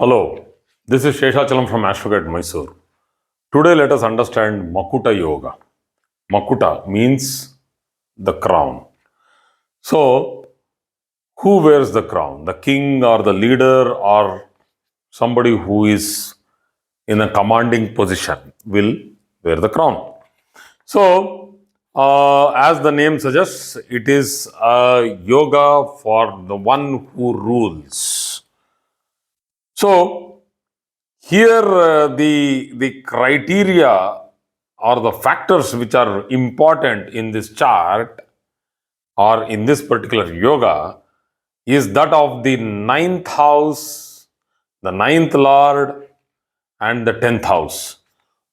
Hello, this is Sheshachalam from Astroguide Mysore. Today let us understand Makuta Yoga. Makuta means the crown. So, who wears the crown? The king or the leader or somebody who is in a commanding position will wear the crown. So, as the name suggests, it is a yoga for the one who rules. So, here, the criteria or the factors which are important in this chart or in this particular yoga is that of the ninth house, the ninth lord, and the 10th house.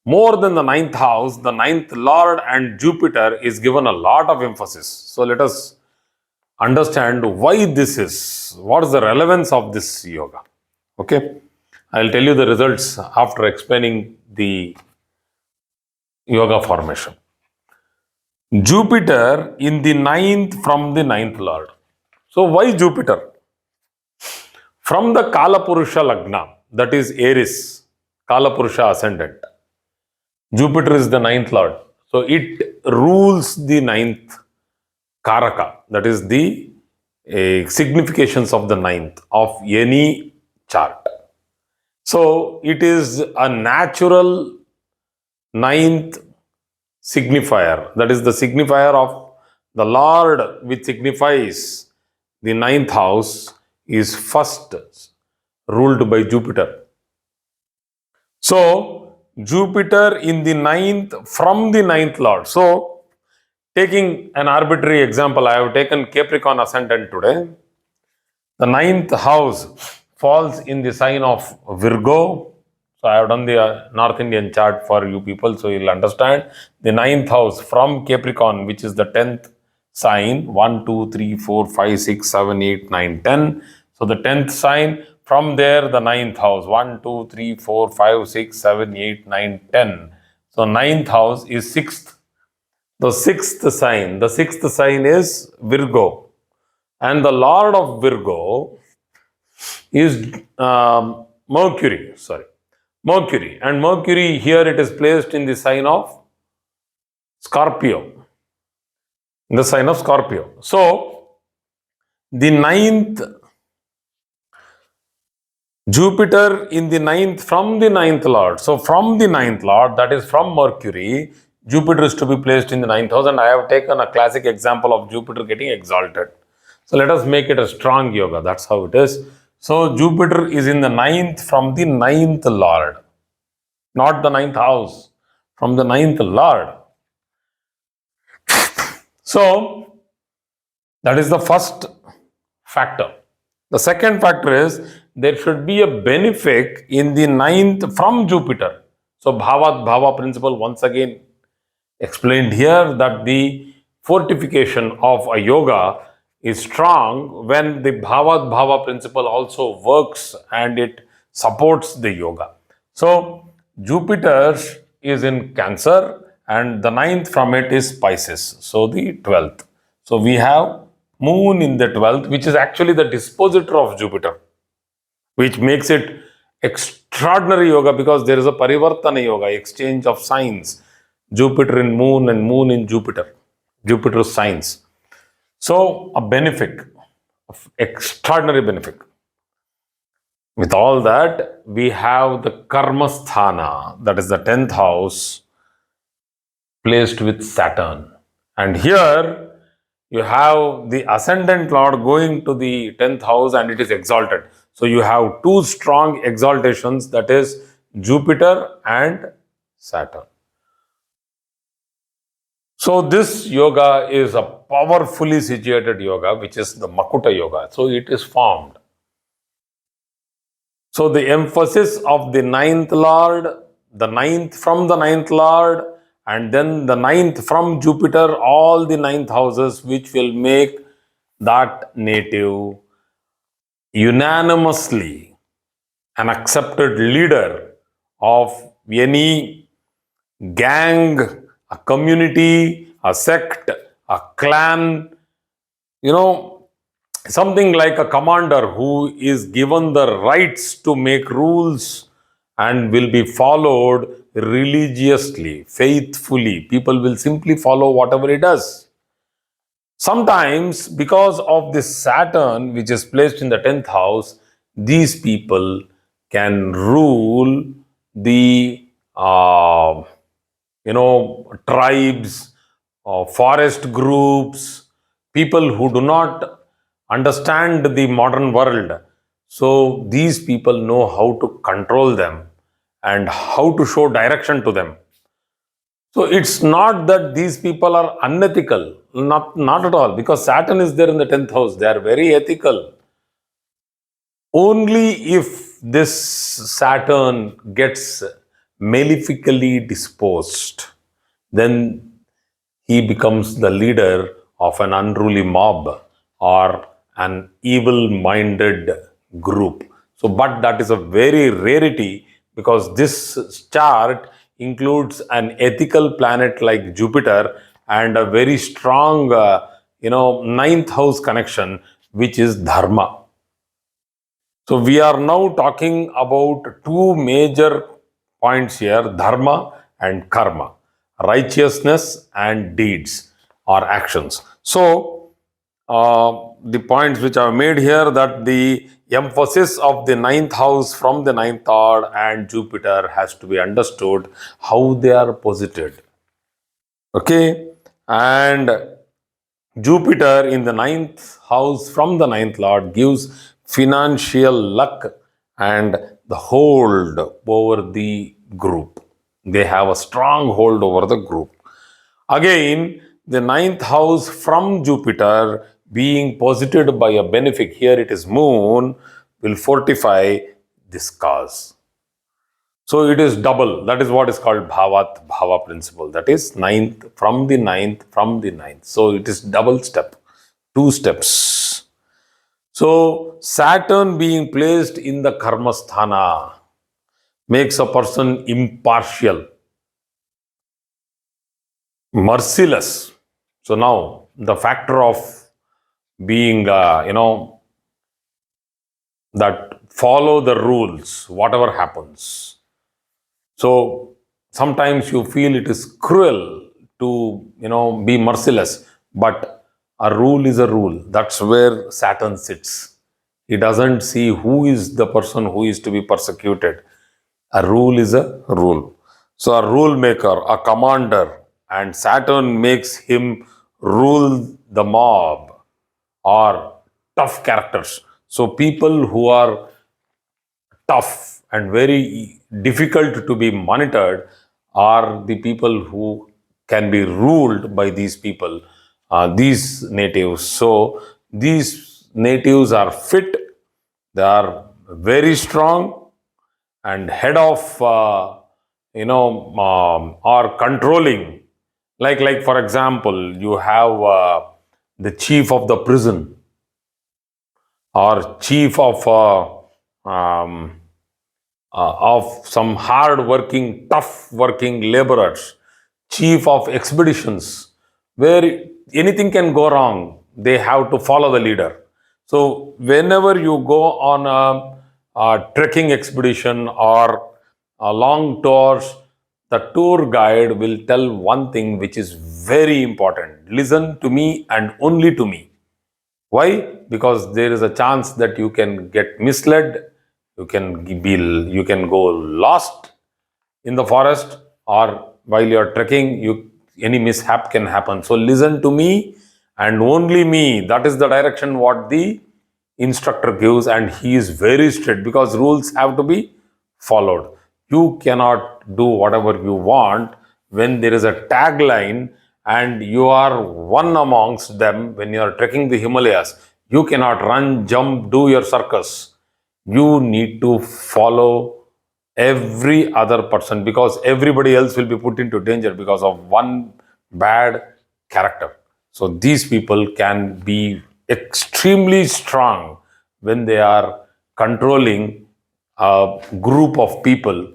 More than the ninth house, the ninth lord and Jupiter is given a lot of emphasis. So, let us understand why this is. What is the relevance of this yoga? Okay. I'll tell you the results after explaining the yoga formation. Jupiter in the ninth from the ninth lord. So why Jupiter? From the Kalapurusha Lagna, that is Aries, Kalapurusha ascendant. Jupiter is the ninth lord. So it rules the ninth Karaka, that is the significations of the ninth of any chart. So it is a natural ninth signifier, that is the signifier of the Lord, which signifies the ninth house, is first ruled by Jupiter. So, Jupiter in the ninth from the ninth Lord. So, taking an arbitrary example, I have taken Capricorn ascendant today. The ninth house falls in the sign of Virgo. So I have done the North Indian chart for you people, so you'll understand. The ninth house from Capricorn, which is the 10th sign, 1, 2, 3, 4, 5, 6, 7, 8, 9, 10. So the 10th sign, from there the ninth house, 1, 2, 3, 4, 5, 6, 7, 8, 9, 10. So ninth house is sixth. The sixth sign is Virgo. And the Lord of Virgo is Mercury. Mercury. And Mercury here it is placed in the sign of Scorpio. In the sign of Scorpio. So, the ninth, Jupiter in the ninth from the ninth Lord. So, from the ninth Lord, that is from Mercury, Jupiter is to be placed in the ninth house. And I have taken a classic example of Jupiter getting exalted. So, let us make it a strong yoga. That's how it is. So, Jupiter is in the ninth from the ninth Lord. Not the ninth house, from the ninth Lord. So, that is the first factor. The second factor is there should be a benefic in the ninth from Jupiter. So, Bhavat Bhava principle once again explained here that the fortification of a yoga is strong when the Bhavat Bhava principle also works and it supports the yoga. So, Jupiter is in Cancer and the ninth from it is Pisces. So, the 12th. So, we have Moon in the 12th, which is actually the dispositor of Jupiter, which makes it extraordinary yoga because there is a Parivartana yoga, exchange of signs. Jupiter in Moon and Moon in Jupiter, Jupiter's signs. So, a benefic, extraordinary benefic. With all that, we have the Karma Sthana, that is the 10th house, placed with Saturn. And here, you have the ascendant Lord going to the 10th house and it is exalted. So, you have two strong exaltations, that is Jupiter and Saturn. So, this yoga is a powerfully situated yoga, which is the Makuta Yoga. So, it is formed. So, the emphasis of the ninth Lord, the ninth from the ninth Lord, and then the ninth from Jupiter, all the ninth houses, which will make that native unanimously an accepted leader of any gang, a community, a sect, a clan, something like a commander who is given the rights to make rules and will be followed religiously, faithfully. People will simply follow whatever he does. Sometimes, because of this Saturn, which is placed in the 10th house, these people can rule the tribes, forest groups, people who do not understand the modern world. So these people know how to control them and how to show direction to them. So it's not that these people are unethical, not at all, because Saturn is there in the 10th house. They are very ethical. Only if this Saturn gets malefically disposed, then he becomes the leader of an unruly mob or an evil minded group. So, but that is a very rarity, because this chart includes an ethical planet like Jupiter and a very strong, ninth house connection, which is Dharma. So we are now talking about two major points here: dharma and karma, righteousness and deeds or actions. So the points which I have made here, that the emphasis of the ninth house from the ninth lord and Jupiter has to be understood how they are posited. Okay, and Jupiter in the ninth house from the ninth lord gives financial luck and the hold over the group. They have a strong hold over the group. Again, the ninth house from Jupiter being posited by a benefic, here it is moon, will fortify this cause. So it is double. That is what is called Bhava principle. That is ninth from the ninth from the ninth. So it is double step, two steps. So Saturn being placed in the karma sthana makes a person impartial, merciless. So now the factor of being, that follow the rules, whatever happens. So sometimes you feel it is cruel to, be merciless, but a rule is a rule. That's where Saturn sits. He doesn't see who is the person who is to be persecuted. A rule is a rule. So a rule maker, a commander, and Saturn makes him rule the mob or tough characters. So people who are tough and very difficult to be monitored are the people who can be ruled by these people, these natives. So these natives are fit, they are very strong, and head of, or controlling. Like for example, you have the chief of the prison, or chief of some hard working, tough working laborers, chief of expeditions, where anything can go wrong. They have to follow the leader. So, whenever you go on a trekking expedition or a long tours, the tour guide will tell one thing which is very important: listen to me and only to me. Why? Because there is a chance that you can get misled, you can go lost in the forest, or while you are trekking, any mishap can happen. So listen to me and only me. That is the direction what the instructor gives, and he is very strict because rules have to be followed. You cannot do whatever you want when there is a tagline and you are one amongst them. When you are trekking the Himalayas, you cannot run, jump, do your circus. You need to follow every other person, because everybody else will be put into danger because of one bad character. So these people can be extremely strong when they are controlling a group of people,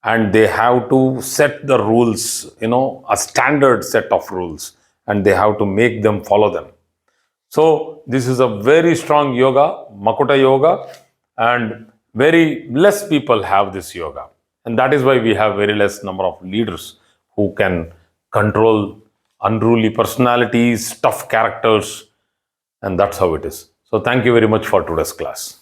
and they have to set the rules, a standard set of rules, and they have to make them follow them. So this is a very strong yoga, Makuta Yoga, and very less people have this yoga. And that is why we have very less number of leaders who can control unruly personalities, tough characters, and that's how it is. So thank you very much for today's class.